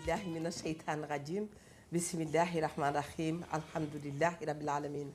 billahi mina sheytaani rajim bismillahi rahmani rahim alhamdulillahi rabbil alamin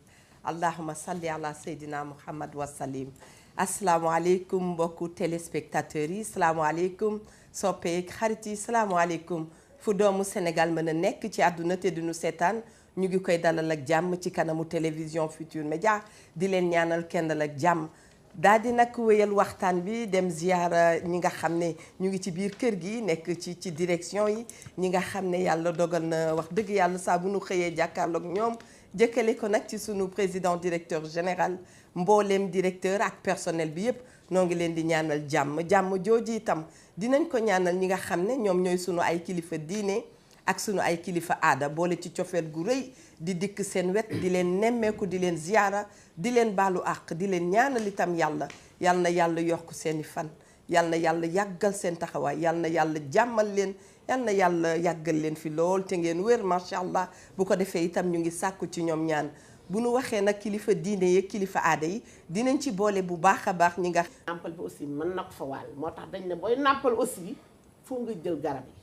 allahuma salli ala seydina muhammad wasalim asalaamaaleykum mbokku téléspectateurs yi salaamaaleykum soppeek xarit yi salaamaaleykum fu doomu Sénégal mën a nekk ci àdduna te duñu seetaan ñu ngi koy dalal ak jàmm ci kanamu télévision Futurs Médias di leen ñaanal kenn ak jàmm daal di nag wéyal waxtaan bi dem ziyaara ñi nga xam ne ñu ngi ci biir kër gi nekk ci direction yi ñi nga xam ne yàlla dogal na wax dëgg yàlla saa bu nu xëyee jàkkaarloog ñoom jëkkale ko nag ci sunu président directeur général mbooleem directeur ak personnel bi yëpp noo ngi leen di ñaanal jàmm jooju itam dinañ ko ñaanal ñi nga xam ne ñoom ñooy sunu ay kilifa diine ak sunu ay kilifa aada boole ci cofeel gu rëy di dikk seen wet di leen nemmeeku di leen ziyaara di leen baalu àq di leen ñaanal itam yal na yàlla yokk seeni fan yal na yàlla yàggal seen taxawaay yal na yàlla jàmmal leen yal na yàlla yàggal leen fi lool te ngeen wér macha allah bu ko defee itam ñu ngi sàkku ci ñoom ñaan bu nu waxee nag kilifa diine yeeg kilifa aada yi dinañ ci boole bu baax a baax ñi nga. nàmpal bi aussi mën na ko fa wàll moo tax dañ ne booy nàmpal aussi fu nga jël garab yi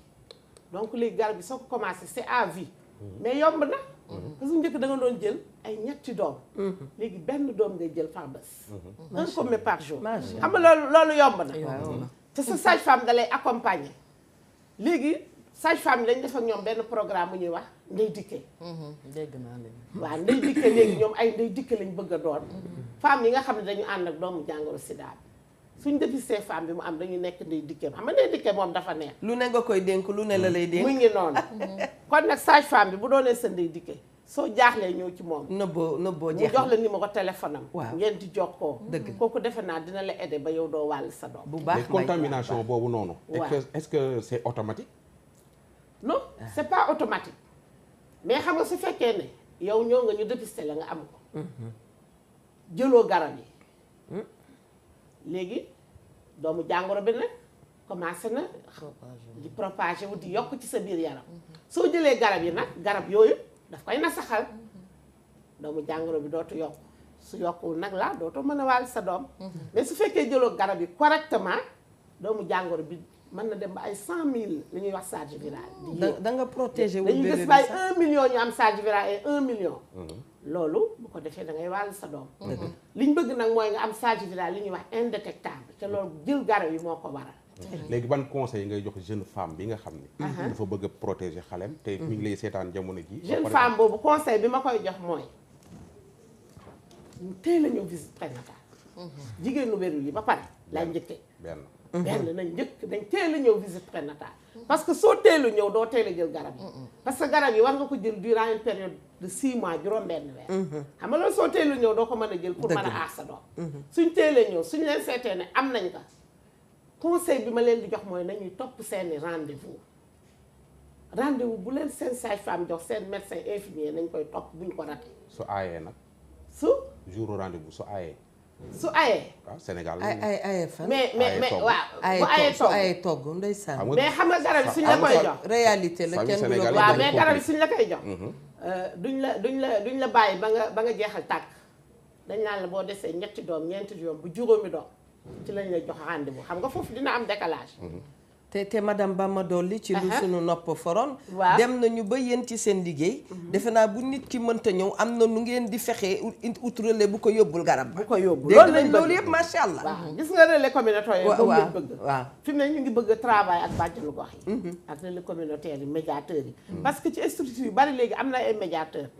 donc léegi garab yi soo ko commencé c'est à vie mais yomb na. parce que njëkk da nga doon jël ay ñetti doom. léegi benn doom ngay jël par bés. un comprimé par jour. xam nga loolu yomb na. te sa sage-femme da lay accompagner. léegi sage-femme yi dañ def ak ñoom benn programme bu ñuy wax ndey dikke. dégg naa leen. waaw ndey dikke léegi ñoom ay ndey dikke lañ bëgg a doon. femmes yi nga xam ne dañu ànd ak doomu jàngoro sida bi suñ dépisté femme bi mu am dañu nekk ndey dikke xam nga ndey dikke moom dafa neex. lu ne nga koy dénk lu ne la lay dénk. mu ngi noonu. kon nag sage-femme bi bu doonee sa ndey dikke soo jaaxlee ñëw ci moom. nëbboo mu jeex jox la numéro téléphone am. waaw ngeen di jokkoo. dëgg kooku defe naa dina la aider ba yow doo wàll sa doom. bu baax mais contamination boobu noonu. waaw est-ce que c'est automatique. non c'est pas automatique mais xam nga su fekkee ne yow ñëw nga ñu dépister la nga am ko. jëloo garab yi. léegi doomu jàngoro bi nag commencé na di propager wu di yokk ci sa biir yaram. soo jëlee garab yi nag garab yooyu daf koy nasaxal doomu jàngoro bi dootu yokk su yokkul nag la dootoo mën a wàll sa doom. mais su fekkee jëloo garab yi correctement doomu jàngoro bi mën na dem ba ay 100 000 li ñuy wax charge virale. da nga protéger wu dañuy gis ba ay 1 million ñu am charge virale et 1 million. loolu bu ko defee da ngay wàll sa doom. li ñu bëgg nag mooy nga am charge virale li ñuy wax indétectable te loolu jël garab yi moo ko waral. léegi ban conseil ngay jox jeune femme bi nga xam ni. dafa bëgg a protéger xalem te mi ngi lay seetaan jamono ji. jeune femme boobu conseil bi ma koy jox mooy teel a ñëw visite prénatale. jigéenu wérul yi ba pare lay njëkkee. benn nañ njëkk dañ teel a ñëw visite prénatale. parce que soo teelu ñëw doo teel a jël garab yi. parce que garab yi war nga ko jël durant une période de 6 mois juróom-benn weer. xam nga loolu soo teelu ñëw doo ko mën a jël pour mën a aar sa doom. suñ teelee ñëw suñ leen seetee ne am nañ ko. conseil bi ma leen di jox mooy nañuy topp seeni rendez-vous bu leen seen sage-femme jox seen médecin infirmier nañ koy topp buñ ko raté. su aayee nag. su jour rendez-vous su aayee. su ayee. waaw Sénégal. ay fan. mais waaw bu ayee togg ndeysaan. mais xam nga garab yi suñ la koy jox. réalité la kenn du la ko waaw mais garab yi suñ la koy jox. duñ la bàyyi ba nga jeexal tàkk dañ naan la boo desee ñetti doom ñeenti doom bu juróomi doom ci lañ lay jox rendez-vous xam nga foofu dina am décalage. te madame Bama Dolly ci lu sunu nopp foron. waaw dem nañu ba yéen ci seen liggéey. defe naa bu nit ki mënta ñëw am na nu ngeen di fexee ut relais bu ko yóbbul garab ba. bu ko yóbbu loolu lañ loolu yëpp macha allah. waaw gis nga relais communautaire yi. moom lañ bëgg. waaw fi mu ne ñu ngi bëgg a travail ak bàjjenu gox yi. ak relais communautaire yi médiateurs yi. parce que ci structure yu bari léegi am na ay médiateurs.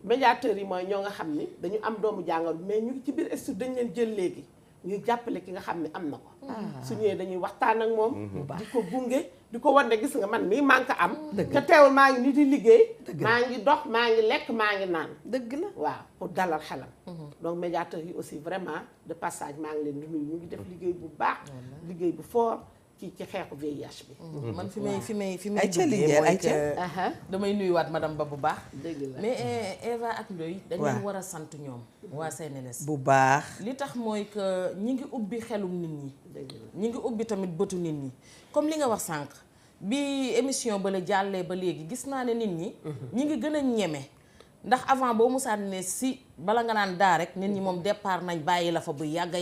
médiateurs yi mooy ñoo nga xam ni dañu am doomu jàngoro mais ñu ngi ci biir structure dañ leen jël léegi. ñuy jàppale ki nga xam ne am na ko. su ñëwee dañuy waxtaan ak moom. di ko gunge di ko wan ne gis nga man mii maa ngi ko am. te teewul maa ngi nit di liggéey. maa ngi dox maa ngi lekk maa ngi naan. dëgg la waaw pour dalal xelam. donc médiateurs yi aussi vraiment de passage maa ngi leen di nuyu ñu ngi def liggéey bu baax. liggéey bu fort ci xeexu VIH bi. man fi may ay ca liggéey ay ca damay nuyuwaat madame Ba bu baax. dëgg la mais Eva ak Ndoye dañu war a sant ñoom waa CNLS bu baax. li tax mooy que ñi ngi ubbi xelum nit ñi. ñi ngi ubbi tamit bëtu nit ñi comme li nga wax sànq bi émission ba la jàllee ba léegi gis naa ne nit ñi. ñi ngi gën a ñeme ndax avant boo musaan ne si bala nga naan daa rek nit ñi moom départ nañ bàyyi la fa bu yàgg.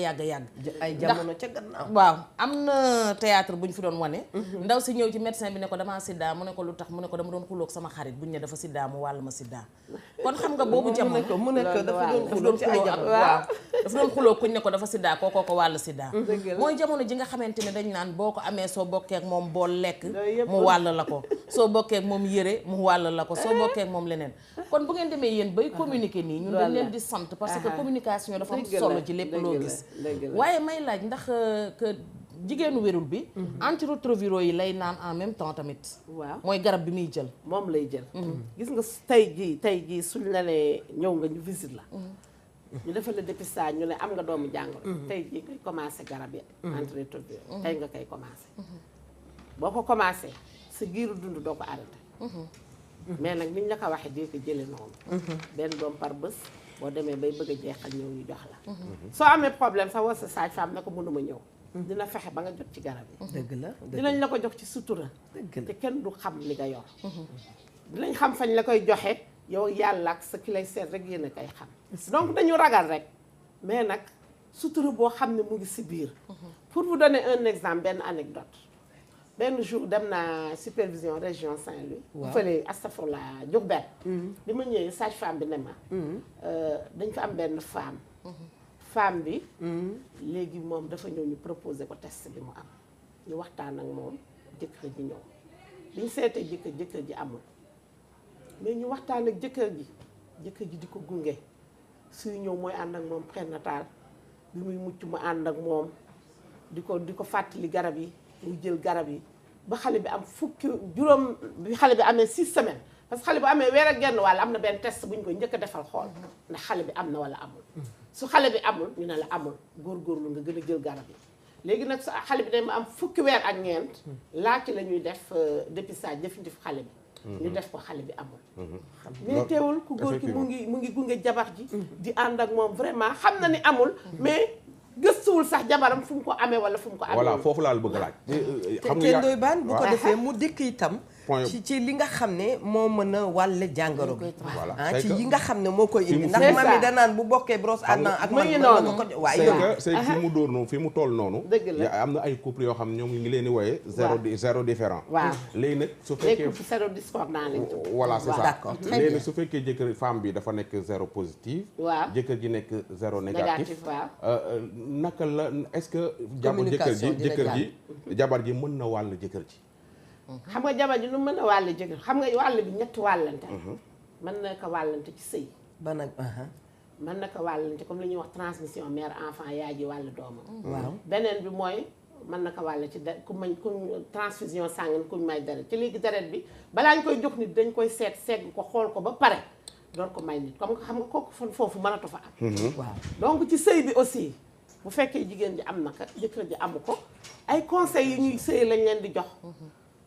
ay jamono ca gannaaw. waaw am na théâtre bu ñu fi doon wane. ndaw si ñëw ci médecin bi ne ko damaa sida mu ne ko lu tax mu ne ko dama doon xuloog sama xarit buñ ne dafa sida mu wàll ma sida. kon xam nga boobu jamono mu ne ko dafa doon xuloo dafa doon xuloo kuñ ne ko dafa sida kookoo ko wàll sida. mooy jamono ji nga xamante ne dañ naan boo ko amee soo bokkee ak moom bool lekk mu wàll la ko soo bokkee ak moom yëre mu wàll la ko soo bokkee ak moom leneen kon bu ngeen demee yéen bay communiquer nii ñun dañ leen di sant parce que communication dafa am solo ci lépp loo gis waaye may laaj ndax que jigéenu wérul bi antirétroviraux yi lay naan en même temps tamit waaw mooy garab bi muy jël moom lay jël gis nga tey jii suñ la ne ñëw nga ñu visite la ñu defal la dépistage ñu ne am nga doomu jàngoro tey jii ngay commencé garab yi antirétroviraux tey nga koy commencé boo ko commencé sa giiru dund doo ko arrêté mais nag niñ la ko waxee dee ko jële noonu benn doom par bés boo demee bay bëgg a jeexal ñëw ñu jox la soo amee problème sax war sa sage-femme ne ko mënuma ñëw dina fexe ba nga jot ci garab yi dëgg la dinañ la ko jox ci sutura dëgg la te kenn du xam li nga yor dinañ xam fañ la koy joxe yow yàlla ak sa ki lay seet rek yéen a koy xam donc dañu ragal rek mais nag sutura boo xam ne mu ngi si biir pour vous donner un exemple benn anecdote benn jour dem naa supervision région Saint-Louis fële astafurlah Diourbel bi ma ñëwee sage-femme bi ne ma dañ fa am benn femme bi léegi moom dafa ñëw ñu proposé ko test bi mu am ñu waxtaan ak moom jëkkër ji ñëw biñ seetee jëkkër ji amul mais ñu waxtaan ak jëkkër ji di ko gunge suy ñëw mooy ànd ak moom prénatal bi muy mucc mu ànd ak moom di ko fàttali garab yi muy jël garab yi ba xale bi am juróom bi xale bi amee 6 semaines parce que xale bu amee weer ak genn wàll am na benn test bu ñu koy njëkk a defal xool ndax xale bi am na wala amul su xale bi amul ñu ne la amul góorgóorlu nga gën a jël garab yi léegi nag xale bi dem am fukki weer ak ñeent laa ci la ñuy def dépistage définitif xale bi ñu def ko xale bi amul mais teewul ku góor ki mu ngi gunge jabar ji di ànd ak moom vraiment xam na ni amul mais gëstuwul sax jabaram fu mu ko amee wala fu mu ko amee voilà foofu laal bëgg laaj xam nga Ndoye Bane bu ko defee mu dikk itam ci li nga xam ne moo mën a wàlle jàngoro bi ci yi nga xam ne moo koy indi ndax mami danaan bu bokkee brosse à dents ak man nga ko waaye c'est fi mu dóor noonu fi mu toll noonu am na ay couple yoo xam ne ñoom ngi leen di wooyee zéro différent waaw léegi nag su fekkee zéro discordant lañ voilà c'est ça d'accord léegi nag su fekkee jëkkër femme bi dafa nekk zéro positif waaw jëkkër ji nekk zéro négatif waaw naka la est-ce que jabar ji mën na wàll jëkkër ji xam nga jabar ji nu mën a wàll jëkkër xam nga wàll bi ñetti wàllante mën na ko wàllante ci sëy ba nag mën na ko wàllante comme li ñuy wax transmission mère enfant yaay ji wàll doomam waaw beneen bi mooy mën na ko wàll ci ku transfusion sanguine kuñ may deret ci léegi deret bi balaa ñu koy jox nit dañ koy segg ko xool ko ba pare door ko may nit comme xam nga kooku foofu mënatu fa am waaw donc ci sëy bi aussi bu fekkee jigéen ji am na ko jëkkër ji amu ko ay conseils yi ñuy sëy lañ leen di jox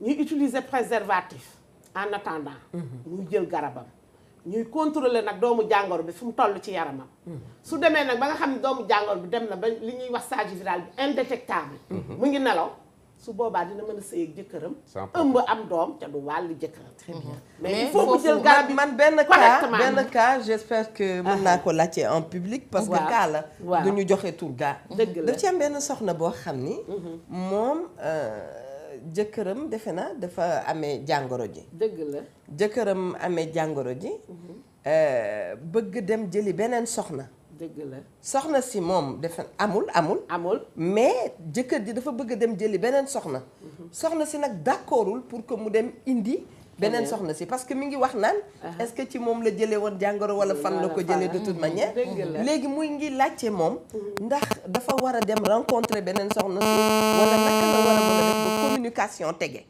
ñuy utiliser préservatif en attendant ñuy jël garabam ñuy contrôler nag doomu jàngoro bi fu mu toll ci yaramam su demee nag ba nga xam ne doomu jàngoro bi dem na ba li ñuy wax stage viral bi indétectable mu ngi nelaw su boobaa dina mën a sëy ak jëkkëram ëmb am doom te du wàllu jëkkëram mais il faut mu jël garab bi man benn cas j'espère que mën naa ko laajte en public parce que cas la du ñu joxe tur gaa daf ci am benn soxna boo xam ni moom jëkkëram defe na dafa amee jàngoro ji dëgg la jëkkëram amee jàngoro ji bëgg dem jëli beneen soxna dëgg la soxna si moom defe amul mais jëkkër ji dafa bëgg dem jëli beneen soxna soxna si nag d'accordul pour que mu dem indi beneen soxna si parce que mi ngi wax naan est-ce que ci moom la jëlee woon jàngoro wala fan la ko jëlee de toute manière léegi muy ngi laajte moom ndax dafa war a dem rencontrer beneen soxna si wala naka la war a mën a def ba communication tege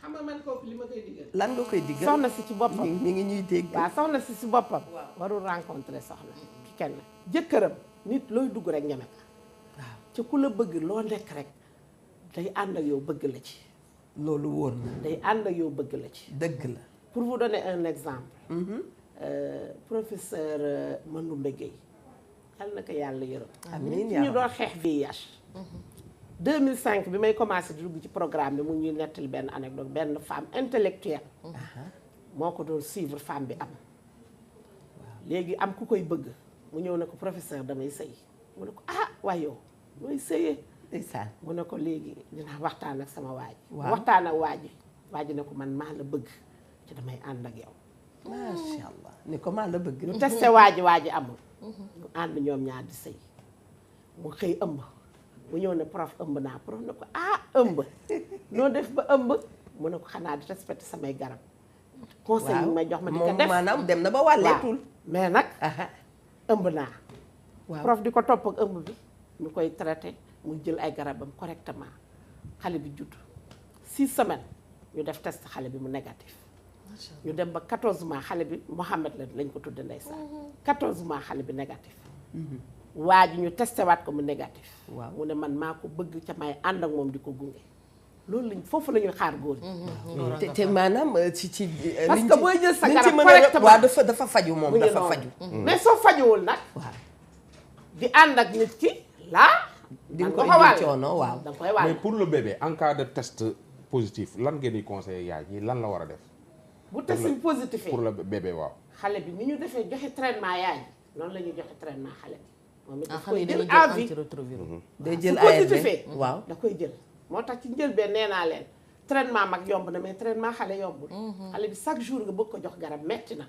xam nga man kooku li ma koy diggal lan nga koy diggal soxna si ci boppam mi ngi ñuy dégg waaw soxna si ci boppam warul rencontrer soxna ki kenn jëkkëram nit looy dugg rek ñeme ko waaw ci ku la bëgg loo nekk rek day ànd ak yow bëgg la ci loolu wóor na day ànd ak yow bëgg la ci dëgg la pour vous donner un exemple professeur Manoumbe Gueye yàlla na ko yàlla yërëm amiin ñu doon xeex VIH 2005 bi may commencé di dugg ci programme bi mu ñuy nettali benn anecdote benn femme intellectuelle moo ko doon suivre femme bi am léegi am ku koy bëgg mu ñëw ne ko professeur damay sëy mu ne ko ah waaye yow mooy sëyee ndeysaan mu ne ko léegi dinaa waxtaan ak sama waaj Waaw. waxtaan ak waaj ne ko man maa la bëgg ci damay ànd ak yow macha allah ni ko maa la bëgg ñu testé waaj amul ñu ànd ñoom ñaar di sëy mu xëy ëmb mu ñëw ne prof ëmb naa prof ne ko ah ëmb noo def ba ëmb mu ne ko xanaa di respecté samay garab conseil yi may jox ma di ko moom def maanaam dem na ba wàlleetul mais nag aha ëmb naa waaw prof di ko topp ak ëmb bi mu koy traité mu jël ay garabam correctement xale bi judd 6 semaines ñu def test xale bi mu négatif ñu dem ba 14 mois xale bi Mohamed lañ ko tudde ndeysaan 14 mois xale bi négatif waa ji ñu testé waat ko mu négatif Waaw. mu ne man maa ko bëgg ca may ànd ak moom di ko gunge loolu lañ foofu la ñuy xaar góor ñi te maanaam ci parce que booy jël sa garab waaw correctement dafa faju moom mu ngi dafa noonu. faju mais soo fajuwul nag waaw di ànd ak nit ki laa di nga man ko nga ko wàll. indi coono waaw da nga koy wàll mais pour le bébé en cas de test positif lan ngeen di conseiller yaay ji lan la war a def bu test bi positif pour le bébé waaw xale bi ni ñu defee joxe traitement yaay noonu la ñuy joxe traitement xale bi moom it ah daf xale yi koy dañuy jël jël à vie antirétroviraux. day su jël positifee ARV waaw da koy jël moo tax ci njëlbeen nee naa leen traitement mag yomb na mais traitement xale yombul xale bi chaque jour nga bëgg ko jox garab metti na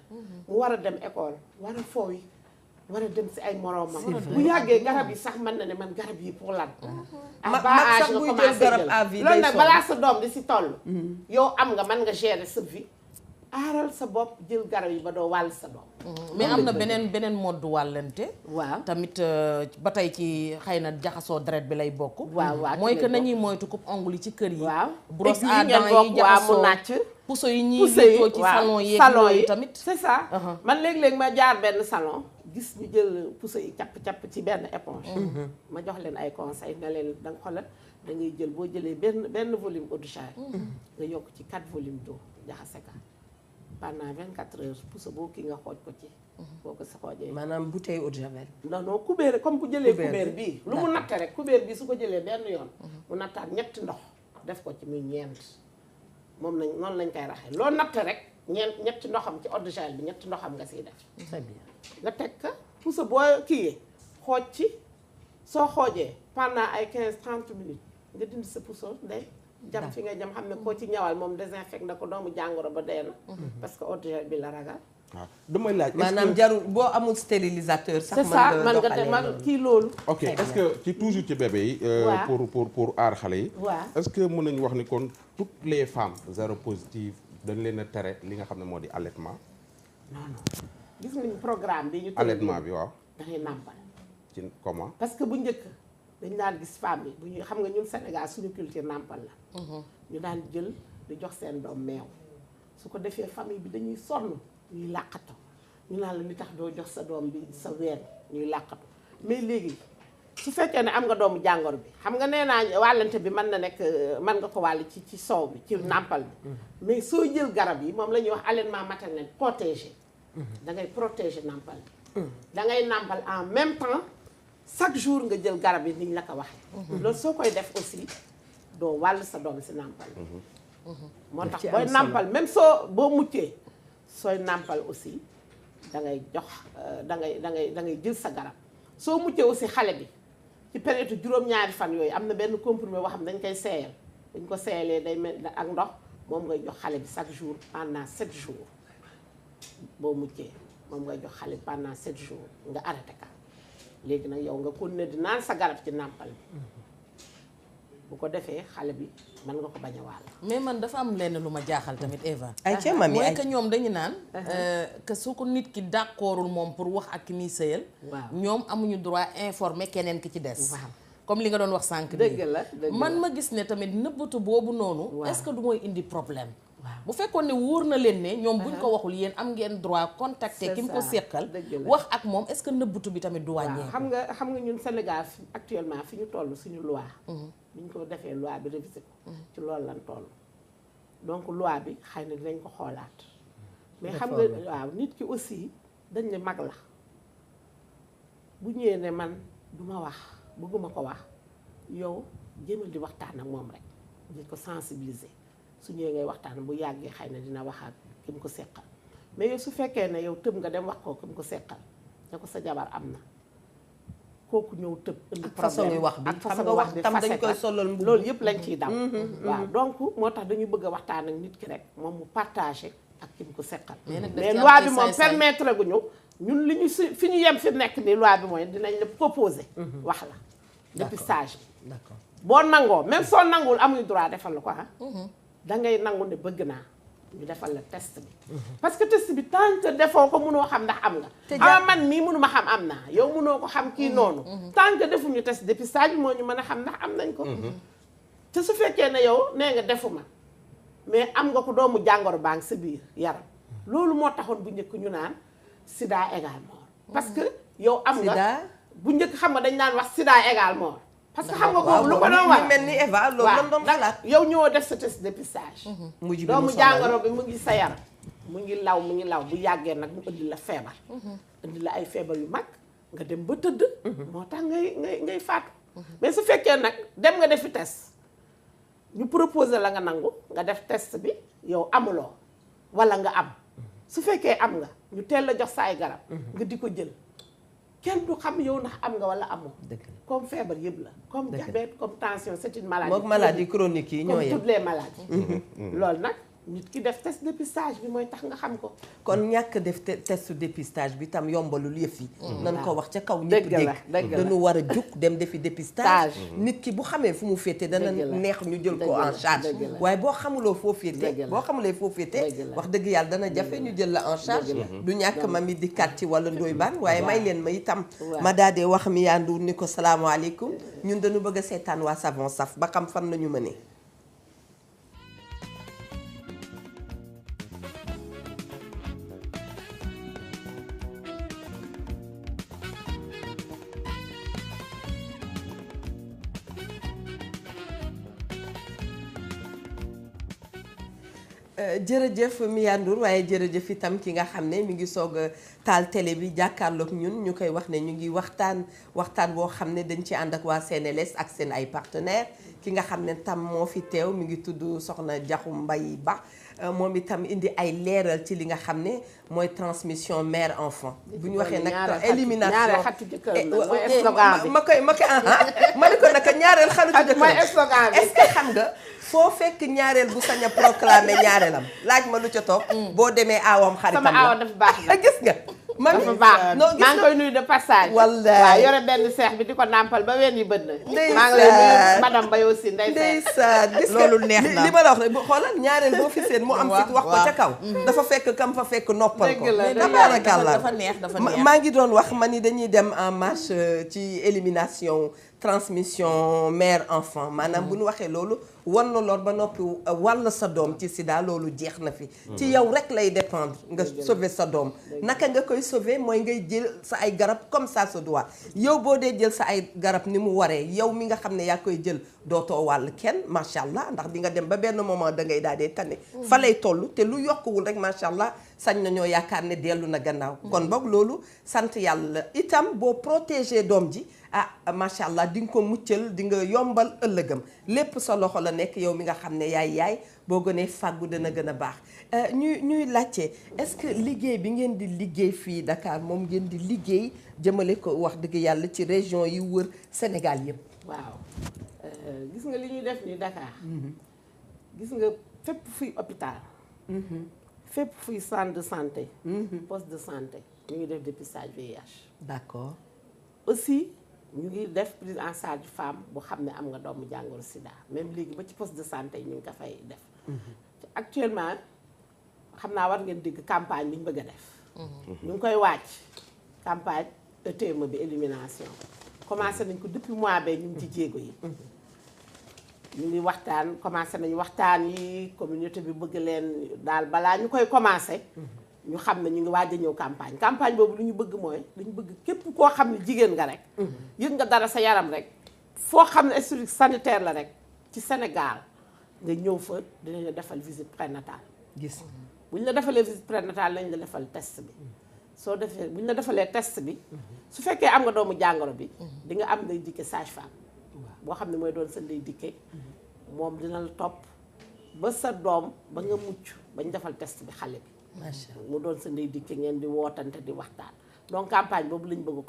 mu war a dem école war a foowi war a dem si ay moroomam bu yàggee garab yi sax mën na ne man garab yi pour lan mag bas âge sax nga buy jël commencé garab jël à vie loolu day nag sonn. balaa sa doom di si toll yow am nga mën nga gérer sa vie aaral sa bopp jël garab yi ba doo wàll sa doom mais am na beneen mode wàllante waaw tamit ba tey ci xëy na jaxasoo deret bi lay bokk waaw mooy ci que lay nañuy moytu coupe ongle yi ci kër yi waaw brosse et puis à ngeen dents bokk yi waa mu jaxasoo nàcc puso yi ñuy poussé yi liitoo ci waaw salon yeeg salon yooyu yi tamit c'est ça man léeg-léeg ma jaar benn salon gis ñu jël poussé yi capp-capp ci benn éponge ma jox leen ay conseil ne leen da nga xoolal da ngay jël boo jëlee benn volume eau de javel nga yokk ci 4 volumes d'eau jaxase ka pendant 24 heures poussé boo kii nga xooj ko ci boo ko si xoojee maanaam bouteille eau de javel non kubéer comme bu jëlee Kubéer kubéer bi. bii lu mu natte rek kubéer bi su ko jëlee benn yoon mu nattaat ñetti ndox def ko ci muy ñeent moom lañ noonu lañ koy raxee loo natte rek ñetti ndoxam ci eau de javel bi ñetti ndoxam nga siy def très bien nga teg ka pousse boo kiiyee xooj ci soo xoojee pendant ay 15-30 minutes nga dindi sa puso ndey jam fi nga jam xam ne koo ci ñawal moom désinfecte na ko doomu jàngoro ba dee na parce que eau de javel bi la ragal waaw damay laaj est-ce maanaam que jarul boo amul stérilisateur sax c'est ça man nga doxalee te man noonu. kii loolu ok est-ce que ci toujours ci bébé yi Waaw. pour aar xale yi waaw est-ce que mën nañu wax ni kon toutes les femmes séropositives dañ leen a tere li nga xam ne moo di allaitement gis nañu programme bi ñu tëral allaitement bi waaw da ngay nàmpal ci comment parce que bu njëkk dañ daan gis femme yi bu ñu xam nga ñun Sénégal suñu culture nàmpal la ñu daan jël di jox seen doom meew su ko defee famille bi dañuy sonn ñuy làqatu ñu naan la li tax doo jox sa doom bi sa ween ñuy làqatu mais léegi su fekkee ne am nga doomu jàngoro bi xam nga nee naa wàllante bi mën na nekk mën nga ko wàll ci soow bi ci nàmpal bi mais soo jël garab yi moom la ñuy wax allaitement maternel protégé da ngay protéger nàmpal bi da ngay nàmpal en même temps chaque jour nga jël garab yi ni ñu la ko waxee loolu soo koy def aussi doo wàll sa doom si nàmpal moo tax ci am booy solo. nàmpal même soo boo muccee sooy nàmpal aussi da ngay jox da ngay jël sa garab soo muccee aussi xale bi ci période juróom-ñaari fan yooyu am na benn comprimé boo xam ne dañ koy seeyal dañ ko seeyalee day mel ak ndox moom ngay jox xale bi chaque jour pendant 7 jours boo muccee moom ngay jox xale bi pendant 7 jours nga arrêté ka léegi nag yow nga continuer di naan sa garab ci nàmpal bi bu ko defee xale bi mën nga ko bañ a wàll. mais man dafa am lenn lu ma jaaxal tamit Eva ay ca mami mooy ay que ñoom dañu naan que su ko nit ki d'accordul moom pour wax ak ki muy sëyal waaw ñoom amuñu droit informer keneen ki ci des waaw comme li nga doon wax sànq dëgg nii la dëgg la man ma gis ne tamit nëbbatu boobu noonu Waaw. est-ce que du mooy indi problème Waaw. bu fekkoon ne wóor na leen ne ñoom buñ ko waxul yéen am ngeen droit contacter C'est ki mu ko ça, seqal dëgg la. wax ak moom est-ce que nëbbatu bi tamit du waaw wàññeeku xam nga ñun Sénégal actuellement fi ñu toll suñu loi bi ñu ko defee loi bi révisé ko ci loolu lan toll donc loi bi xëy na dinañ ko xoolaat mais xam nga waaw nit ki aussi dañ ne mag la bu ñëwee ne man du ma wax bëgguma ko wax yow jéemal di waxtaan ak moom rek di ko sensibiliser su ñëwee ngay waxtaan bu yàggee xëy na dina wax ak ki mu ko seqal mais yow su fekkee ne yow tëb nga dem wax ko ki mu ko seqal ne ko sa jabar am na kooku ñëw tëb indi ak façon yi wax bi ak xam façon nga wax bi tam dañ facette koy la. solal mbubb loolu yëpp lañ ciy daw waaw donc moo tax dañu bëgg a waxtaan ak nit ki rek moom mu partagé ak ki mu ko seqal mais loi bi moom permettre guñu ñun li ñu si fi ñu yem fi nekk nii loi bi mooy dinañ la proposer wax la dépistage bi d'accord boo nangoo même soo nanguwul amuy droit defal la ko da ngay nangu ne bëgg naa ñu defal la test bi parce que test bi tant que defoo ko mënoo xam ndax am nga ama man mii mënuma xam am naa yow mënoo ko xam kii noonu tant que defuñu test dépistage bi moo ñu mën a xam ndax am nañ ko te su fekkee ne yow nee nga defuma mais am nga ko doomu jàngoro baa ngi sa biir yaram loolu moo taxoon bu njëkk ñu naan sida égal mort parce que yow am nga bu njëkk xam nga dañ naan wax sida égal mort parce que xam nga boobu lu ko doon wax mel ni Eva loolu lan doon xalaat yow ñoo def sa test dépistage mujj bi doomu jàngoro bi mu ngi sa yaram mu ngi law bu yàggee nag mu indi la feebar indi la ay feebar yu mag nga dem ba tëdd moo tax ngay faatu mais su fekkee nag dem nga defi test ñu proposé la nga nangu nga def test bi yow amuloo wala nga am su fekkee am nga ñu teel la jox sa ay garab nga di ko jël kenn du xam yow ndax am nga wala amoo comme feebar yëpp la comme diabète comme tension c'est une maladie moom maladie chronique yi ñoo comme yem toutes les maladies loolu nag nit ki def test dépistage bi mooy tax nga xam ko kon ñàkk def test dépistage bi tam yombalul yëf yi nan ko wax ca kaw ñëpp dégg dañu war a jug dem defi dépistage nit ki bu xamee fu mu féete dana neex ñu jël ko en charge waaye boo xamuloo foo féete boo xamulee foo féete wax dëgg yàlla dana jafe ñu jël la en charge du ñàkk ma mi di kat ci wala ndoy baan waaye may leen ma itam ma daadee wax mi yaanduur ni ko salaamaaleykum ñun dañu bëgg a seetaan waa Savon Saf ba xam fan nañu mënee jërëjëf Mia Ndour waaye jërëjëf itam ki nga xam ne mi ngi soog a taal télé bi jàkkaarloog ñun ñu koy wax ne ñu ngi waxtaan boo xam ne dañ ci ànd ak waa CNLS ak seen ay partenaires ki nga xam ne tam moo fi teew mi ngi tudd soxna Jaxu Mbay Ba moom itam indi ay leeral ci li nga xam ne mooy transmission mère enfant bu ñu waxee nag élimination ma ne ko naka ñaareel xaritu jëkkër est-ce que xam nga foo fekk ñaareel bu sañ a proclamer ñaareelam laaj ma lu ca toog boo demee aawam xaritam la sama aawa dafa baax na gis nga man dafa baax maa ngi koy nuyu de passage wallaay waaw yore benn seex bi di ko nàmpal ba ween yi bët na maa ngi lay nuyu madame Bayo si ndeysaan gis nga loolu neex na li ma la wax rek xoolal ñaareel boo fi seen mu am fit wax ko ca kaw dafa fekk kam fa fekk noppal ko tabarakallah dafa neex maa ngi doon wax ma ni dañuy dem en marche ci élimination transmission mère enfant maanaam bu ñu waxee loolu wan na lor ba noppi wàll sa doom ci sida loolu jeex na fi ci yow rek lay dépendre nga sauver sa doom naka nga koy sauver mooy ngay jël sa ay garab comme ça se doit yow boo dee jël sa ay garab ni mu waree yow mi nga xam ne yaa koy jël dootoo wàll kenn macha allah ndax di nga dem ba benn moment da ngay daal dee tane fa lay toll te lu yokkuwul rek macha allah sañ nañoo yaakaar ne dellu na gannaaw kon boog loolu sant yàlla itam boo protéger doom ji macha allah di nga ko muccal di nga yombal ëllëgam lépp sa loxo la nekk yow mi nga xam ne yaay boo gënee fàggu dana gën a baax ñuy laajte est-ce que liggéey bi ngeen di liggéey fii Dakar moom ngeen di liggéey jëmale ko wax dëgg yàlla ci région yi wër Sénégal yëpp. waaw gis nga li ñuy def ni Dakar gis nga fépp fuy hôpital fépp fuy centre de santé poste de santé ñu ngi def dépistage VIH. d'accord aussi ñu ngi def prise en charge femme bu xam ne am nga doomu jàngoro sida même léegi ba ci poste de santé ñu ngi ko fay def actuellement xam naa war ngeen dégg campagne bi ñu bëgg a def ñu ngi koy wàcc campagne ETME bi élimination commencé nañ ko depuis mois ba ñu ngi ci jéego yi ñu ngi waxtaan commencé nañu waxtaan yi communauté bi bëgg leen daal balaa ñu koy commencé ñu xam ne ñu ngi waaj a ñëw campagne boobu lu ñu bëgg mooy dañu bëgg képp koo xam ne jigéen nga rek yëg nga dara sa yaram rek foo xam ne structure sanitaire la rek ci Sénégal nga ñëw fa dinañ la defal visite prénatale gis bu ñu la defalee visite prénatale lañ la defal test bi soo defee bu ñu la defalee test bi su fekkee am nga doomu jàngoro bi di nga am ndey dikke sage-femme boo xam ne mooy doon sa ndey dikke moom dina la topp ba sa doom ba nga mucc bañ defal test bi xale bi mu doon sa ndey dikke ngeen di wootante di waxtaan donc campagne boobu lañ bëgg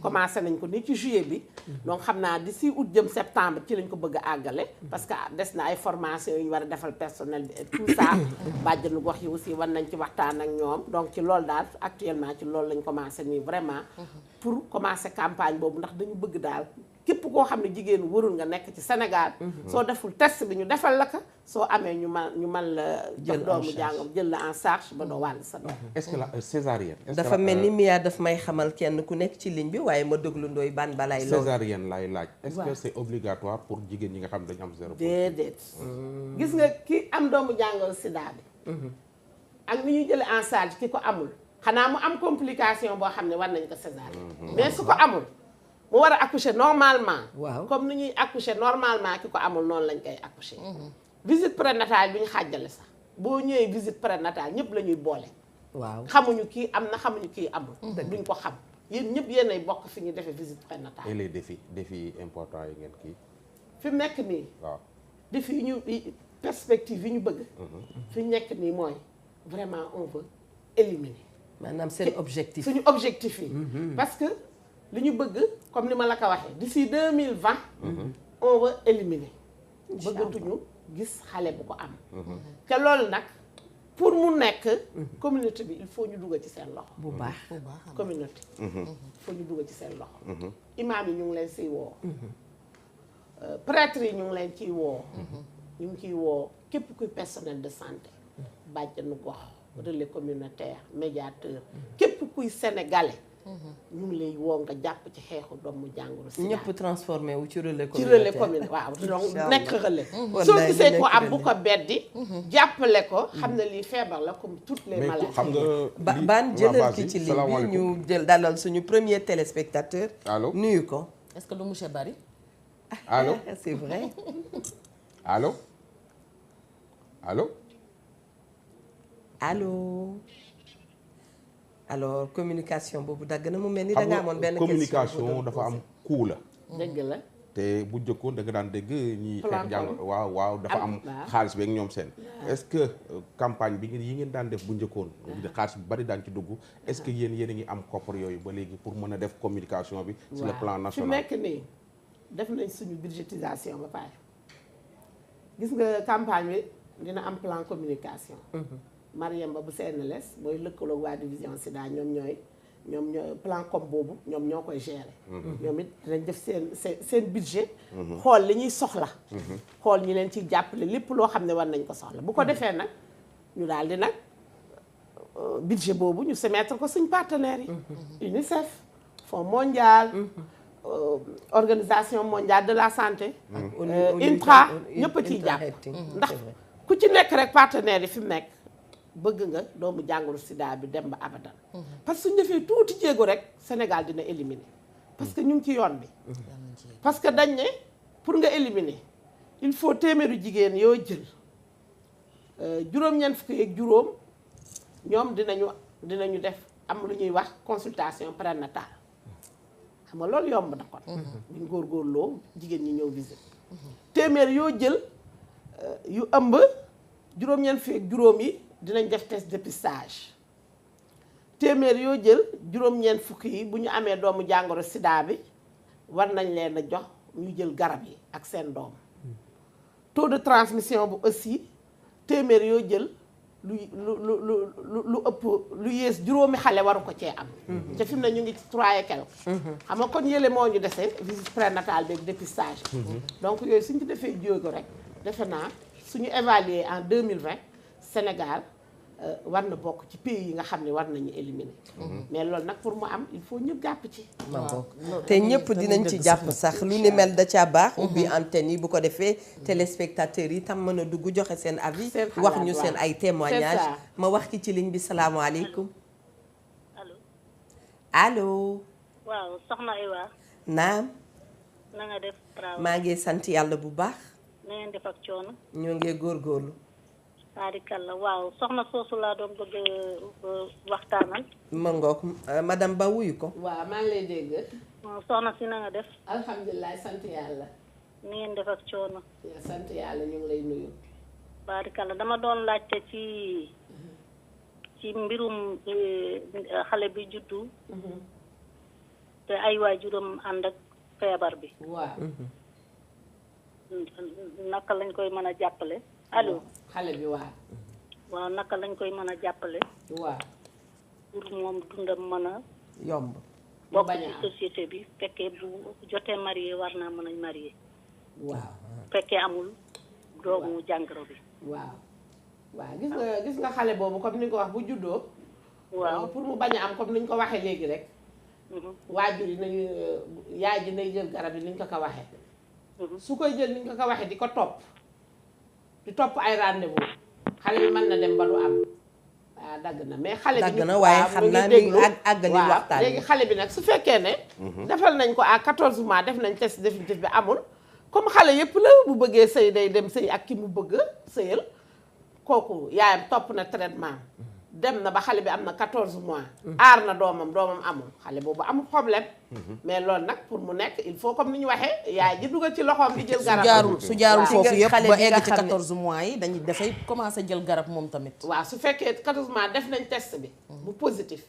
commencé nañ ko ni ci juillet bi donc xam naa d'ici août jëm septembre ci lañ ko bëgg a àggale parce que des na ay formation yu ñu war a defal personnel bi et tout ça bàjjenu gox yi aussi war nañ ci waxtaan ak ñoom donc ci loolu daal actuellement ci loolu lañ commencé nii vraiment pour commencer campagne boobu ndax dañu bëgg daal képp koo xam ne jigéenu warul nga nekk ci Sénégal soo deful test bi ñu defal la ko soo amee ñu man la jox doomu jàngam jël la en charge ba doo wàll sa doom. est-ce que la césarienne dafa mel ni Mia daf may xamal kenn ku nekk ci ligne bi waaye ma déglu Ndoye Bane balay loolu césarienne lay laaj est-ce que c'est obligatoire pour jigéen ñi nga xam dañu am zéro déedéet gis nga ki am doomu jàngoro sida bi ak ni ñuy jële en charge ki ko amul xanaa mu am complication boo xam ne war nañ ko césarienne mais su ko amul mu war a accoucher normalement. waaw comme ni ñuy accoucher normalement ki ko amul noonu lañ koy accoucher. visite prénatale bi ñu xàjjale sax boo ñëwee visite prénatale ñëpp la ñuy boole. waaw xamuñu kii am na xamuñu kii amul. duñ ko xam yéen ñëpp yéenay bokk fi ñu defee visite prénatale. et les défis importants yi ngeen kii. fi mu nekk nii. waaw défis yi ñu perspective yi ñu bëgg. fi ñu nekk nii mooy vraiment on veut éliminer. maanaam seen objectif. suñu objectif yi. parce que. li ñu bëgg comme ni ma la ko waxee d'ici 2020 on va éliminer bëggatuñu gis xale bu ko am te loolu nag pour mu nekk communauté bi il faut ñu dugg ci seen loxo bu baax communauté il faut ñu dugg ci seen loxo imaam yi ñu ngi leen siy woo prêtre yi ñu ngi leen ciy woo ñu ngi ciy woo képp kuy personnel de santé bàjjenu gox relais communautaire médiateur képp kuy sénégalais ñu ngi lay woo nga jàpp ci xeexu doomu jàngoro sida ñëpp transformé wu ci relais ci relais commune waaw donc nekk relais soo gisee ko am bu ko beddi jàppale ko xam ne lii feebar la comme toutes les maladies xam nga Bane jëlal ki ci ligne bi ñu jël dalal suñu premier téléspectateur allo nuyu ko est-ce que du monsieur Barry allo c'est vrai allo allo allo alors communication boobu dagg na mu mel ni da nga amoon benn communication dafa am coût la. dëgg la. te bu jëkkoon da nga daan dégg ñi xeex jàng waaw dafa am waaw. xaalis beeg ñoom seen. est-ce que campagne bi yi ngeen daan def bu njëkkoon. xaalis bu bari daan ci dugg. est-ce que yéen a ngi am koppar yooyu ba léegi pour mën a def communication bi. sur le plan national fi nekk nii def nañ suñu budgétisation ba pare gis nga campagne bi dina am plan communication. Mariam Ba bu CNLS mooy lëkkaloog waa division Sida ñoom ñooy plan comme boobu ñoom ñoo koy gérer. ñoom it dinañ def seen budget. xool li ñuy soxla. xool ñi leen ciy jàppale lépp loo xam ne war nañ ko soxla bu ko defee nag ñu daal di nag budget boobu ñu soumettre ko suñ partenaires yi. UNICEF Fonds mondial. Organisation mondiale de la santé. INTRA ñëpp a ciy jàpp. ndax ku ci nekk rek partenaires yi fi mu nekk. bëgg nga doomu jàngoro sida bi dem ba abadan parce que suñu defee tuuti jéego rek Sénégal dina éliminer parce que ñu ngi ci yoon bi parce que dañ ne pour nga éliminer il faut téeméeru jigéen yoo jël juróom-ñeent fukki ak juróom ñoom dinañu def am lu ñuy wax consultation prénatale xam nga loolu yomb na kon buñ góorgóorloo jigéen ñi ñëw visite téeméer yoo jël yu ëmb juróom-ñeent fukki ak juróom yi dinañ def test dépistage téeméer yoo jël juróom-ñeent fukki yi bu ñu amee doomu jàngoro sida bi war nañ leen a jox ñu jël garab yi ak seen doom taux de transmission bu aussi téeméer yoo jël lu ëpp lu yées juróomi xale waru ko cee am te fi mu ne ñu ngi ci 3 et quelques xam nga kon yële moo ñu dese visite prénatale beeg dépistage donc yooyu suñ ci defee jógo rek defe naa suñu évaluer en 2020 Sénégal war na bokk ci pays yi nga xam ne war nañu éliminer mais loolu nag pour mu am il faut ñëpp jàpp ci te ñëpp dinañ ci jàpp sax lu ni mel da caa baax ubbi antenne yi bu ko defee téléspectateurs yi tam mën a dugg joxe seen avis wax ñu seen ay témoignages ma wax ki ci ligne bi salaamaaleykum allo waaw soxna Awa naam na nga def maa ngi sant yàlla bu baax na ngeen def ak coono ñoo ngi góorgóorlu barikalla waaw soxna soosu laa doon bëgg waxtaanal ma ngoog madame Ba wuyu ko waaw maa ngi lay dégg soxna si na nga def alhamdulilah sant yàlla ni ngeen def ak coono sant yàlla ñu ngi lay nuyu barikalla dama doon laajte ci ci mbirum xale bi juddu te ay waajuram ànd ak feebar bi. waaw. naka lañ koy mën a jàppale allo. xale bi waaw. waaw naka lañ koy mën a jàppale. waaw. pour moom dundam mën a yomb. bokk bañ a ci am. société bi fekkee bu jotee marié war naa mën a marié waaw. fekkee amul doomu jàngoro bi. waaw. waaw gis nga xale boobu comme ni nga ko wax bu juddoo. waaw pour mu bañ a am comme ni ñu ko waxee léegi rek. waajur yi nañu yaay ji nay jël garab yi ni ñu ko waxee. su koy jël ni ñu ko waxee di ko topp. di topp ay rendez-vous xale bi mën na dem ba du am. waaw dagg na mais xale bi dagg na waaye xam naa ni àggali waxtaan léegi xale bi nag su fekkee ne. defal nañ ko à 14 mois def nañ test définitif bi amul. comme xale yépp la bu bëggee sëy day dem sëy ak ki mu bëgg sëyal. kooku yaayam topp na traitement dem na ba xale bi am na 14 mois aar na doomam amul xale boobu amul problème mais loolu nag pour mu nekk il faut comme ni ñu waxee yaay ji dugal ci loxoom di jël garab su jaarul foofu yëpp xale ba bi nga egg ci xam ne- 14 mois yi dafay commencé jël garab moom tamit. waaw su fekkee 14 mois def nañ test bi bu positif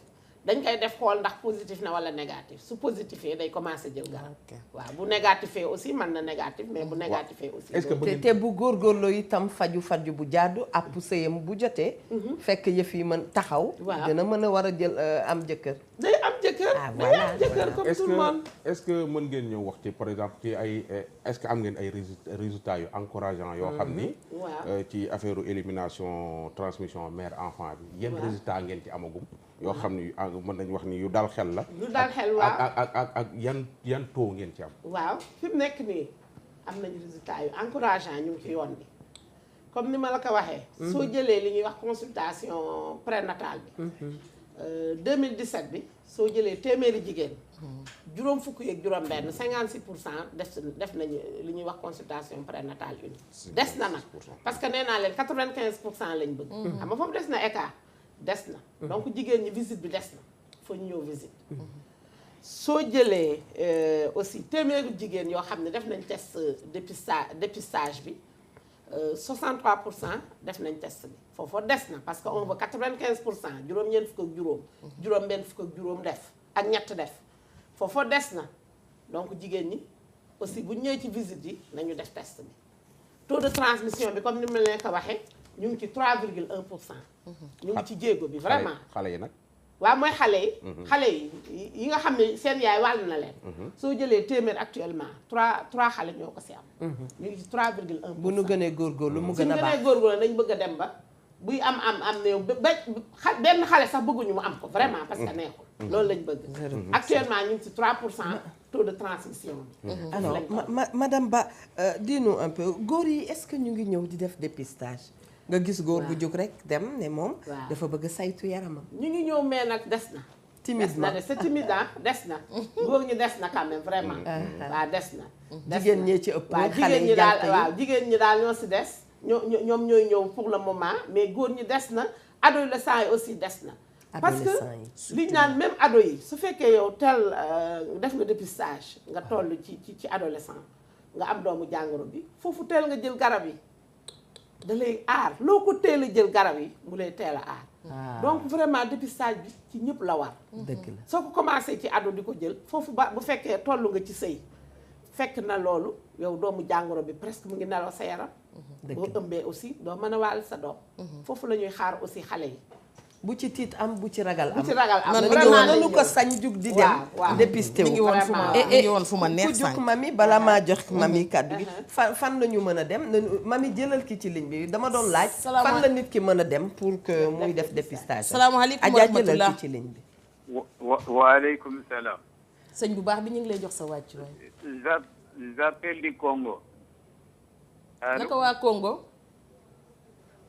dañ koy def xool ndax positif na wala négatif su positifee day commencé jël garab waaw bu négatifee aussi mën na négatif mais bu négatifee aussi est-ce que te bu góorgóorloo itam faju bu jaadu àpp sëyam bu jotee fekk yëf yi mën taxaw Waaw. dina mën a war a jël am jëkkër day am jëkkër Ah, day voilà, am jëkkër comme est-ce tout le monde que est-ce que mën ngeen ñëw wax ci par exemple ci ay est-ce que am ngeen ay résultats yu encourageants yoo xam ni waaw ci affaire élimination transmission mère enfant bi yan Waaw. résultats ngeen ci amagum yoo xam ni mën nañu wax ni yu dal xel la lu dal xel waaw ak yan taux ngeen ci am waaw fi mu nekk nii am nañu résultat yu encourageant ñu ngi ci yoon bi comme ni ma la ko waxee soo jëlee li ñuy wax consultation prénatale bi 2017 bi soo jëlee téeméeri jigéen juróom fukk yeeg juróom benn 56% def nañu li ñuy wax consultation prénatale unique des na nag parce que nee naa leen 95% lañ bëgg xam nga foofu des na écart des na donc jigéen ñi visite bi des na fa ñu ñëw visite soo jëlee aussi téeméeri jigéen yoo xam ne def nañ test dépistage bi 63% def nañ test bi foofu des na parce que on veut 95% juróom-ñeent fukk ak juróom juróom-benn fukk ak juróom def ak ñett def foofu des na donc jigéen ñi aussi bu ñu ñëwee ci visite yi nañu def test bi taux de transmission bi comme ni ma leen ko waxee ñu ngi ci 3,1%. ñu ngi ci jéego bi vraiment xale yi nag waaw mooy xale yi yi nga xam ne seen yaay wàll na leen soo jëlee téeméer actuellement 3 xale ñoo ko si am ñu ngi ci 3,1 bu nu gënee góorgóorlu mu gën a baax suñu gënee góorgóorlu nañ bëgg a dem ba buy am néew ba benn xale sax bëgguñu mu am ko vraiment parce que neexul loolu lañ bëgg actuellement ñu ngi ci 3% taux de transmission bi alors madame Ba dis-nous un peu góor yi est-ce que ñu ngi ñëw di def dépistage nga gis góor bu jóg rek dem ne moom dafa bëgg saytu yaramam ñu ngi ñëw mais nag des na timidement des na c'est timide des na góor ñi des na quand même vraiment waaw des na jigéen ñee ci ëpp waaw xale jigéen yi ñi daal jànq yi waaw jigéen ñi daal ñoo si des ñoom ñooy ñëw pour le moment mais góor ñi des na adolescents yi aussi des na parce que liñ naan même ado yi su fekkee yow tel def nga dépistage nga toll ci adolescent nga am doomu jàngoro bi foofu teel nga jël garab yi da lay aar loo ko teel a jël garab yi mu lay teel a aar donc vraiment dépistage bi ci ñëpp la war dëgg la soo ko commencé ci ado di ko jël foofu ba bu fekkee toll nga ci sëy fekk na loolu yow doomu jàngoro bi presque mu ngi nelaw sa yaram boo ëmbee aussi doo mën a waal sa doom foofu la ñuy xaar aussi xale yi bu ci tiit am bu ci ragal am bu ci ragal am vraiment nanu ko sañ jug di dem dépisté wu mi ngi woon fu ma neex ku jug mami bala maa jox mami kàddu gi fan la ñu mën a dem mami jëlal ki ci ligne bi dama doon laaj fan la nit ki mën a dem pour que muy def dépistage salaamaaleykum wa Adja jëlal rahmatullah ki ci ligne bi waaleykum salaam. sëñ bu baax bi ñu ngi lay jox sa wàccuwaay j'appelle du Congo. naka waa Congo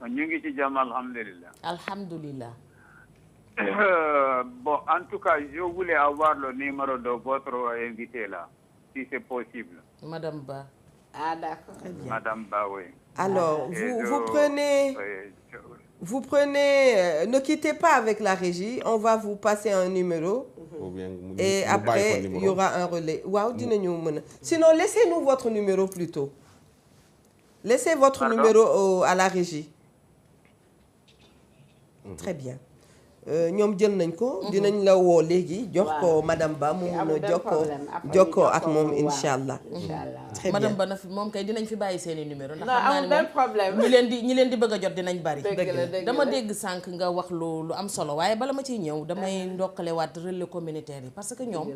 ñu ngi ci jàmm alhamdulilah. alhamdulilah. Bon, en tout cas, je voulais avoir le numéro de votre invité là, si c'est possible. Madame Ba. Ah d'accord. Madame Ba, oui. Alors, vous prenez, ne quittez pas avec la régie, on va vous passer un numéro. Et après, il y aura un relais. Waaw, dinañu mën a. Sinon, laissez-nous votre numéro plutôt. Laissez votre numéro à la régie. Très bien. ñoom jël nañ ko. dinañ la woo léegi jox ko madame Ba mu mun a jokkoo ak moom incha allah. très bien madame Ba na fi moom kay dinañ fi bàyyi seeni numéro. ndax non amul benn problème ñi leen di bëgg a jot dinañ bari. dama dégg sànq nga wax lu am solo waaye bala ma ciy ñëw damay ndokkale waat relais communautaire yi parce que ñoom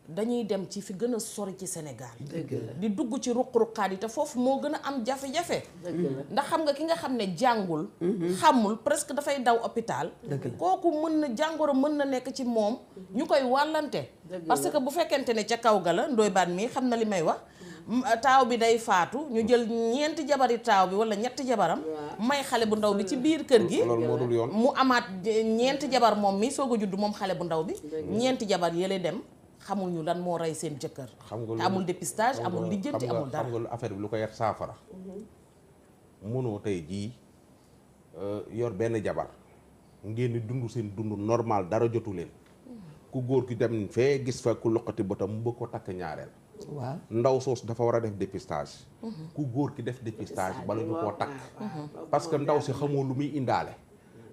dañuy dem ci fi gën a sori ci Sénégal. di dugg ci ruq-ruqaat yi te foofu moo gën a am jafe-jafe. ndax xam nga ki nga xam ne jàngul. xamul presque dafay daw hôpital. kooku mën na jàngoro mën na nekk ci moom ñu koy wàllante. parce que bu fekkente ne ca kaw ga la Ndoye Bane mii xam na li may wax. taaw bi day faatu ñu jël ñeenti jabari taaw bi wala ñetti jabaram may xale bu ndaw bi ci biir kër gi mu amaat ñeenti jabar moom mi soog a judd moom xale bu ndaw bi ñeenti jabar yële dem xamul ñu lan moo rey seen jëkkër te amul dépistage amul lijjanti amul dara. xam nga affaire bi lu ko yar saafara mënoo tey jii yor benn jabar ngeen di dund seen dund normal dara jotu leen ku góor ki dem fee gis fa ku loqati bëtam mu bëgg ko takk ñaareel. waaw ndaw soos dafa war a def dépistage. ku góor ki def dépistage bala ñu koo takk. parce que ndaw si xamoo lu muy indaale.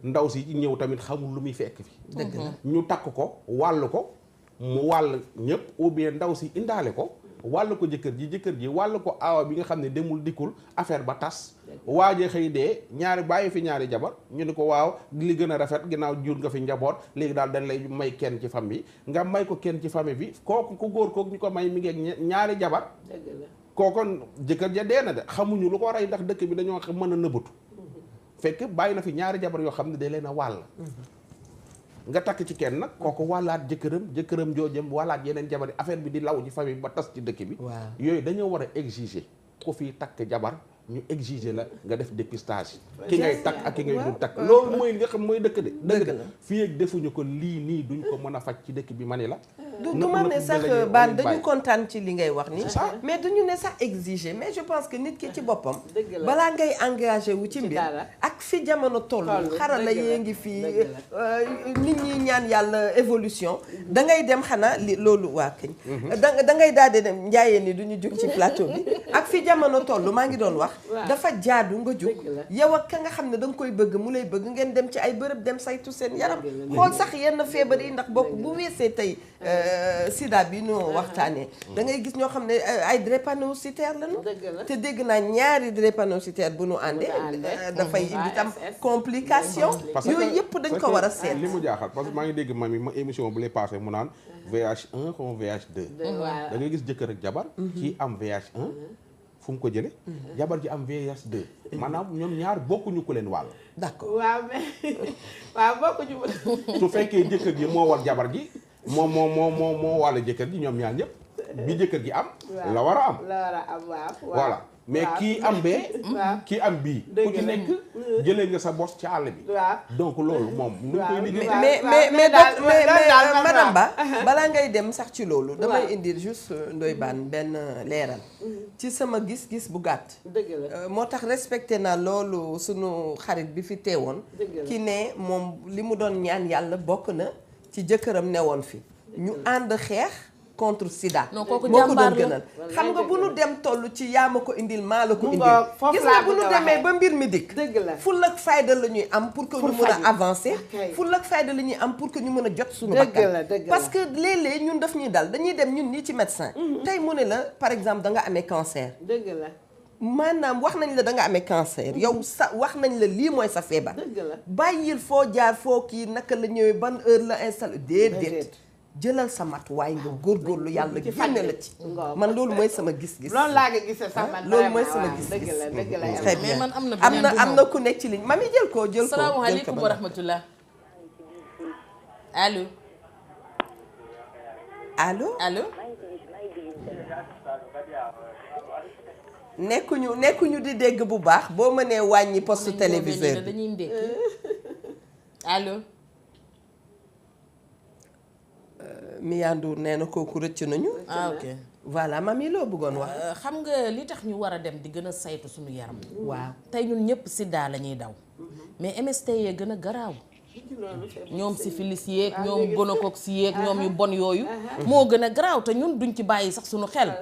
ndaw si ñëw tamit xamul lu muy fekk fi. dëgg la ñu takk ko wàll ko mu wàll ñëpp ou bien ndaw si indaale ko wàll ko jëkkër ji wàll ko aawa bi nga xam ne demul dikkul affaire ba tas. waajee xëy dee ñaari bàyyi fi ñaari jabar ñu ni ko waaw li gën a rafet ginnaaw jur nga fi njaboot léegi daal dañ lay may kenn ci famille nga may ko kenn ci famille bi kooku ku góor kooku ñu ko may mi ngi ñaari jabar kooko jëkkër ja dee na de xamuñu lu ko rey ndax dëkk bi dañoo mën a nëbbatu fekk bàyyi na fi ñaari jabar yoo xam ne da leen a wàll nga takk ci kenn nag kooku wàllaat jëkkëram joojem wàllaat yeneen jabar yi affaire bi di law ci famille ba tas ci dëkk bi yooyu dañoo war a exiger ko fii takk jabar ñu exiger la nga def dépistage ki ngay takk ak ki ngay dul takk loolu mooy nga xam mooy dëkk de dëgg la fii ak defuñu ko lii nii duñ ko mën a faj ci dëkk bi ma ni la du ma ne sax baan dañu kontaan ci li ngay wax ni mais duñu ne sax exiger mais je pense que nit ki ci boppam balaa ngay engagé wu ci mbir ak fi jamono toll xarala yee ngi fii nit ñi ñaan yàlla évolution da ngay dem xanaa li loolu waa këñ da ngay daal di dem njaayeen ni duñu jóg ci plateau bi ak fi jamono toll maa ngi doon wax dafa jaadu nga jóg yow ak ka nga xam ne da nga koy bëgg mu lay bëgg ngeen dem ci ay bërëb dem saytu seen yaram xool sax yenn feebar yi ndax bokk bu weesee tey sida bi noo waxtaanee da ngay gis ñoo xam ne ay drépanocytaire lañu te dégg naa ñaari drépanocytaire bu nu àndee dafay indi tam complication yooyu yëpp dañ ko war a seet li mu jaaxal parce que maa ngi dégg mami ma émission bu lay passé mu naan VH1 comme VH2 da ngay gis jëkkër ak jabar kii am VH1 fu mu ko jële jabar ji am VH2 maanaam ñoom ñaar bokkuñu ku leen wàll d'accord waaw mais waaw bokkuñu su fekkee jëkkër ji moo war jabar ji moo wàll jëkkër ji ñoom ñaar ñëpp bi jëkkër ji am la war a am waaw voilà mais kii am bee kii am bii ku ci nekk jëlee nga sa bos ci àll bi donc loolu moom nu koy liggéey mais madame Ba balaa ngay dem sax ci loolu damay indi juste Ndoye Bane benn leeral ci sama gis-gis bu gàtt moo tax respecté naa loolu sunu xarit bi fi teewoon ki ne moom li mu doon ñaan yàlla bokk na ci jëkkëram newoon fi ñu ànd xeex contre sida moo ko doon gënal xam nga bu nu dem toll ci yaa ma ko indil maa la ko indil gis nga bu nu demee ba mbir mi dikk ful ak fayda la ñuy am pour que ñu mën a avancer ful ak fayda la ñuy am pour que ñu mën a jot suñu bakkan parce que léeg-léeg ñun daf ñuy dal dañuy dem ñun nii ci médecin tey mu ne la par exemple da nga amee cancer maanaam wax nañ la da nga amee cancer yow sa wax nañ la lii mooy sa feebar bàyyil foo jaar foo kii naka la ñëwee ban heure la installé déedéet jëlal sa matuwaay nga góorgóorlu yàlla génne la ci man loolu mooy sama gis-gis loolu laa nga gisee sax man loolu mooy sama gis-gis dëgg la très bien man am na ku nekk ci ligne mami jël ko salaamaaleykum wa rahmatullah allo nekkuñu di dégg bu baax boo mënee wàññi poste téléviseur bi dañuy ndékki allo Miyandour nee na kooku rëcc nañu ok voilà mami loo bëggoon wax xam nga li tax ñu war a dem di gën a saytu suñu yaram waaw tey ñun ñëpp sida la ñuy daw mais MST yee gën a garaaw ñoom syphilis yeeg ñoom gonocoque yeeg ñoom yu bon yooyu moo gën a garaaw te ñun duñ ci bàyyi sax suñu xel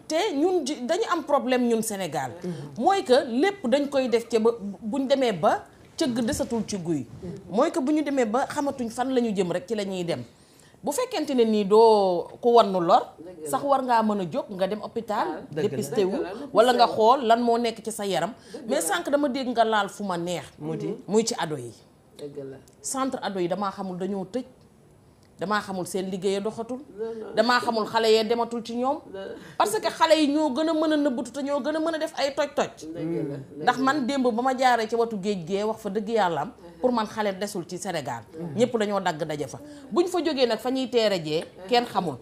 te ñun dañu am problème ñun Sénégal mooy que lépp dañ koy def ca ba buñ demee ba cëgg desatul ci guy mooy que bu ñu demee ba xamatuñ fan la ñu jëm rek ci la ñuy dem bu fekkente ne nii doo ku wannu lor sax war ngaa mën a jóg nga dem hôpital dépisté wu wala nga xool lan moo nekk ci sa yaram mais sànq dama dégg nga laal fu ma neex muy ci ado yi centre ado yi damaa xamul dañoo tëj damaa xamul seen liggéey doxatul damaa xamul xale yee dematul ci ñoom parce que xale yi ñoo gën a mën a nëbbatu te ñoo gën a mën a def ay toj-toj ndax man démb ba ma jaaree ci watu géej gee wax fa dëgg yàlla am pour man xale desul ci Sénégal ñëpp dañoo dagg daje fa buñ fa jógee nag fa ñuy teere jee kenn xamul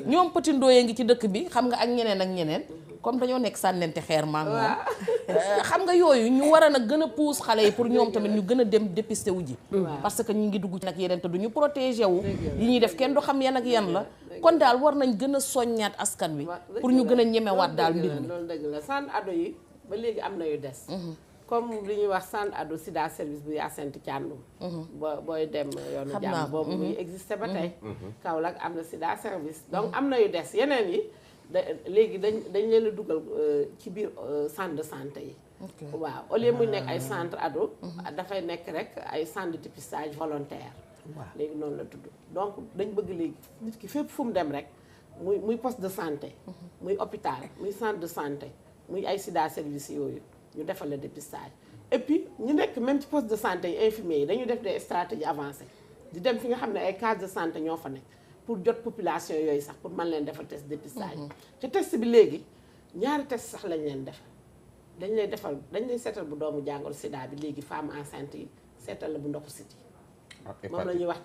ñoom Petit Ndoye ngi ci dëkk bi xam nga ak ñeneen comme dañoo nekk sànnente xeer maa ngi moom xam nga yooyu ñu war a nag gën a pousse xale yi pour ñoom tamit ñu gën a dem dépisté wu ji parce que ñu ngi dugg ci nag yeneen te du ñu protégé wu yi ñuy def kenn du xam yan ak yan la kon daal war nañ gën a soññaat askan wi pour ñu gën a ñemewaat daal mbir mi loolu dëgg la centre ado yi ba léegi am na yu des comme li ñuy wax centre ado sida service bu Hyacinthe Thiandoum booy dem yoonu jàmm boobu muy existé ba tey Kaolack am na sida service donc am na yu des yeneen yi léegi dañ leen a dugal ci biir centre de santé yi waaw au lieu muy nekk ay centre ado dafay nekk rek ay centre de dépistage volontaire léegi noonu la tudd donc dañ bëgg léegi nit ki fépp fu mu dem rek muy poste de santé muy hôpital muy centre de santé muy ay sida service yooyu ñu defal la dépistage et puis ñu nekk même ci poste de santé yi infirmiers yi dañu def des stratégies avancées di dem fi nga xam ne ay cases de santé ñoo fa nekk pour jot population yooyu sax pour mën leen defal test dépistage te test bi léegi ñaari test sax lañ leen defal dañ lay seetal bu doomu jàngoro sida bi léegi femme enceinte yi seetal la bu ndoxu siti moom la ñuy wax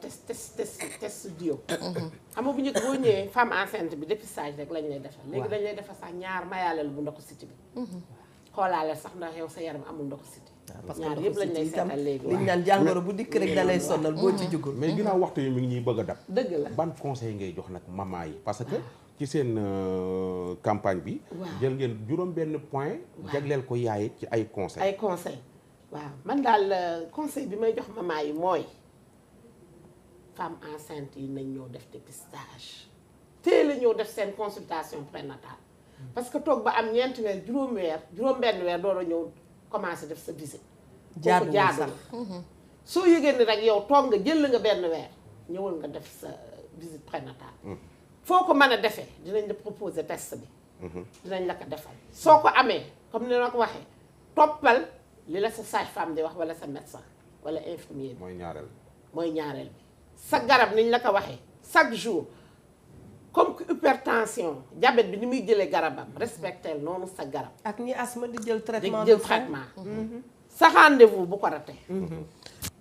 test dio xam nga bu njëkk boo ñëwee femme enceinte bi dépistage rek lañ lay defal léegi dañ lay defal sax ñaar mayaaleel bu ndoxu siti bi xoolaale sax ndax yow sa yaram amul ndoxu siti ñaar yëpp lañ lay seetal léegi liñ naan jàngoro bu dikk rek da lay sonal boo ci jugul mais ginnaaw waxtu yi mi ngi ñuy bëgg a dab dëgg la ban conseil ngay jox nag maman yi parce que ci seen campagne bi jël ngeen juróom benn point jagleel ko yaay ci ay conseil waaw man daal conseil bi may jox maman yi mooy femme enceinte yi nañ ñëw def dépistage teel a ñëw def seen consultation prénatale parce que toog ba am ñeenti weer juróom benn weer door a ñëw commencé def sa visite kooku jaadal soo yëgee ni rek yow toog nga jël nga benn weer ñëwal nga def sa visite prénatale foo ko mën a defee dinañ la proposer test bi dinañ la ko defal soo ko amee comme ni ma ko waxee toppal li la sa sage-femme di wax wala sa médecin wala infirmier bi mooy ñaareel bi sa garab niñ la ko waxee chaque jour comme que hypertension diabète bi ni muy jëlee garabam respectel noonu sa garab ak ñi asthme di jël traitement sa rendez-vous bu ko ratee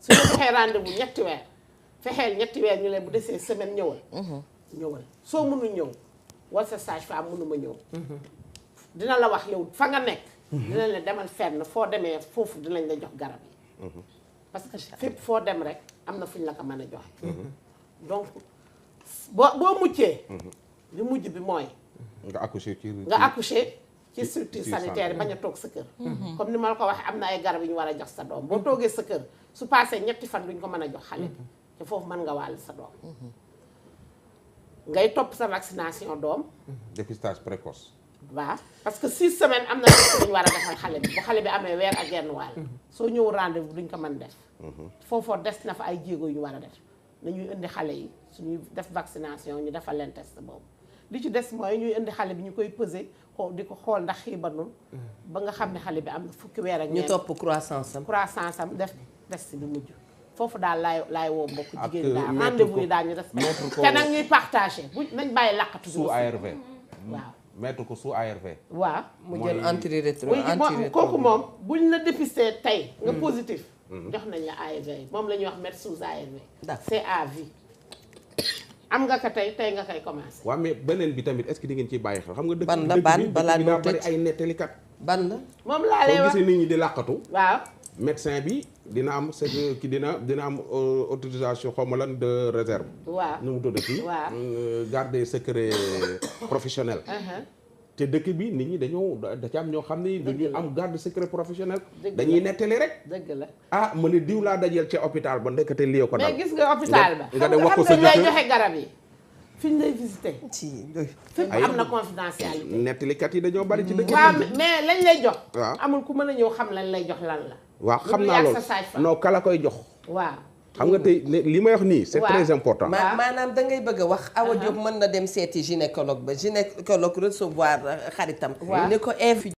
su ñu joxee rendez-vous fexeel ñetti weer ñu leen bu desee semaine ñëwal soo mënu ñëw wala sa sage-femme mënuma ñëw dina la wax yow fa nga nekk dinañ la demal fenn foo demee foofu dinañ la jox garab yi parce que fépp foo dem rek am na fu ñu la ko mën a joxe donc boo muccee li mujj bi mooy nga accoucher ci structure sanitaire yi bañ a toog sa kër comme ni ma la ko waxee am na ay garab yu ñu war a jox sa doom boo toogee sa kër su passé ñetti fan duñ ko mën a jox xale bi te foofu mën nga wàll sa doom ngay topp sa vaccination doom dépistage précoce waaw parce que 6 semaines am na test bu ñu war a defal xale bi bu xale bi amee weer ak genn wàll soo ñëw rendez-vous duñ ko mën def foofoo des na fa ay jéego yu ñu war a def nañuy indi xale yi suñuy def vaccination ñu defal leen test boobu li ci des mooy ñuy indi xale bi ñu koy peser di ko xool ndax xiibanul ba nga xam ne xale bi am na fukki weer ak ñeent ñu topp croissance am def test bi mujj foofu daal laay woo mbokk jigéen daal rendez-vous yi daal ñu def te nag ñuy partagé bu nañ bàyyi làqatu sous ARV waaw mettre ko sous ARV waaw mu jël antirétro kooku moom buñ la dépisté tey nga positif jox nañ la ARV moom la ñuy wax mettre sous ARV c'est à vie am nga ko tey nga koy commencé waaw mais beneen bi tamit est-ce que di ngeen ciy bàyyi xel xam nga dëkk ban la ban balaa daa bari ay nettalikat ban la moom laa lay wax soo gisee nit ñi di làqatu waaw médecin bi dina am ki dina am autorisation xaw ma lan de réserve waaw nu mu tudd fii waaw garde secret professionnel te dëkk bi nit ñi dañoo da ci am ñoo xam ne dañuy am garde secret professionnel dañuy nettali rek dëgg la ah ma ne diw laa dajeel ci hôpital ba ndekete lii ko dal mais gis nga hôpital ba nga dem wax ko xam sa nga lay joxe garab yi fi ñu lay visité. ci fépp am na confidentialité. nettalikat yi dañoo bari ci dëkk waaw mais lañ lay jox. waaw amul ku mën a ñëw xam lañ lay jox lan la. waaw xam naa loolu non kala koy jox. waaw. xam nga tey li may wax nii c'est waaw. très important. maanaam da ngay bëgg a wax Awa Diop mën na dem seeti gynécologue ba gynécologue recevoir xaritam. waaw ne ko